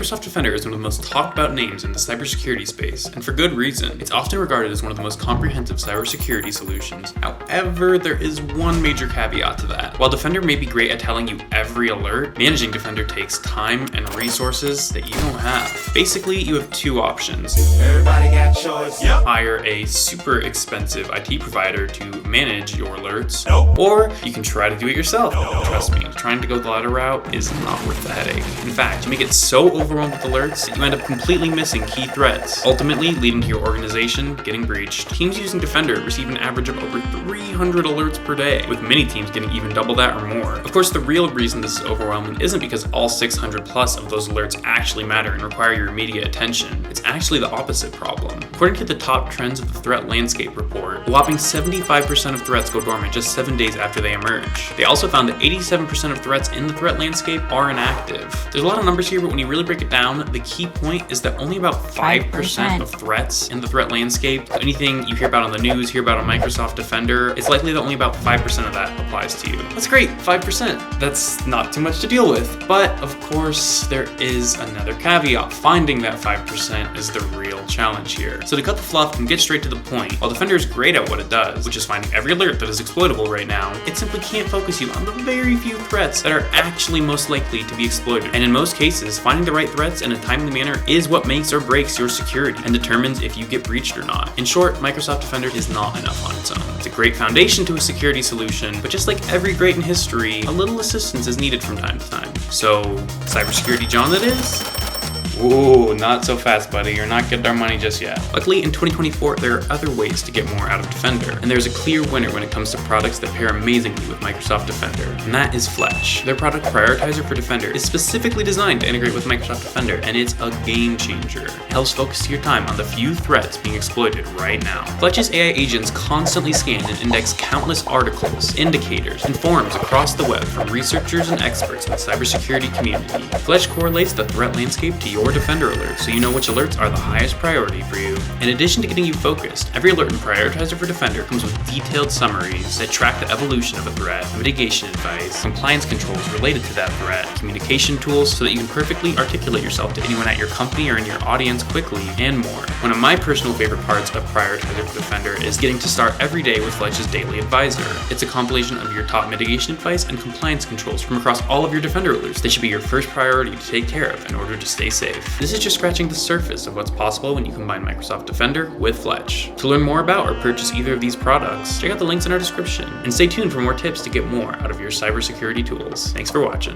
Microsoft Defender is one of the most talked about names in the cybersecurity space, and for good reason. It's often regarded as one of the most comprehensive cybersecurity solutions. However, there is one major caveat to that. While Defender may be great at telling you every alert, managing Defender takes time and resources that you don't have. Basically, you have two options. Everybody got choice. Yep. Hire a super expensive IT provider to manage your alerts, Nope. or you can try to do it yourself. Trust me, trying to go the latter route is not worth the headache. In fact, you may get so overwhelmed with alerts that you end up completely missing key threats, ultimately leading to your organization getting breached. Teams using Defender receive an average of over 300 alerts per day, with many teams getting even double that or more. Of course, the real reason this is overwhelming isn't because all 600 plus of those alerts actually matter and require your immediate attention. It's actually the opposite problem. According to the Top Trends of the Threat Landscape report, a whopping 75% of threats go dormant just 7 days after they emerge. They also found that 87% of threats in the threat landscape are inactive. There's a lot of numbers here, but when you really break it down, the key point is that only about 5% of threats in the threat landscape, anything you hear about on the news, hear about on Microsoft Defender, it's likely that only about 5% of that applies to you. That's great, 5%. That's not too much to deal with. But of course, there is another caveat. Finding that 5% is the real challenge here. So to cut the fluff and get straight to the point, while Defender is great at what it does, which is finding every alert that is exploitable right now, it simply can't focus you on the very few threats that are actually most likely to be exploited. And in most cases, finding the right threats in a timely manner is what makes or breaks your security and determines if you get breached or not. In short, Microsoft Defender is not enough on its own. It's a great foundation to a security solution, but just like every great in history, a little assistance is needed from time to time. So, cybersecurity John it is? Ooh, not so fast, buddy. You're not getting our money just yet. Luckily, in 2024, there are other ways to get more out of Defender, and there's a clear winner when it comes to products that pair amazingly with Microsoft Defender, and that is Fletch. Their product Prioritizer for Defender is specifically designed to integrate with Microsoft Defender, and it's a game changer. It helps focus your time on the few threats being exploited right now. Fletch's AI agents constantly scan and index countless articles, indicators, and forums across the web from researchers and experts in the cybersecurity community. Fletch correlates the threat landscape to your Defender alerts, so you know which alerts are the highest priority for you. In addition to getting you focused, every alert in Prioritizer for Defender comes with detailed summaries that track the evolution of a threat, mitigation advice, compliance controls related to that threat, communication tools so that you can perfectly articulate yourself to anyone at your company or in your audience quickly, and more. One of my personal favorite parts of Prioritizer for Defender is getting to start every day with Fletch's Daily Advisor. It's a compilation of your top mitigation advice and compliance controls from across all of your Defender alerts that should be your first priority to take care of in order to stay safe. This is just scratching the surface of what's possible when you combine Microsoft Defender with Fletch. To learn more about or purchase either of these products, check out the links in our description, and stay tuned for more tips to get more out of your cybersecurity tools. Thanks for watching.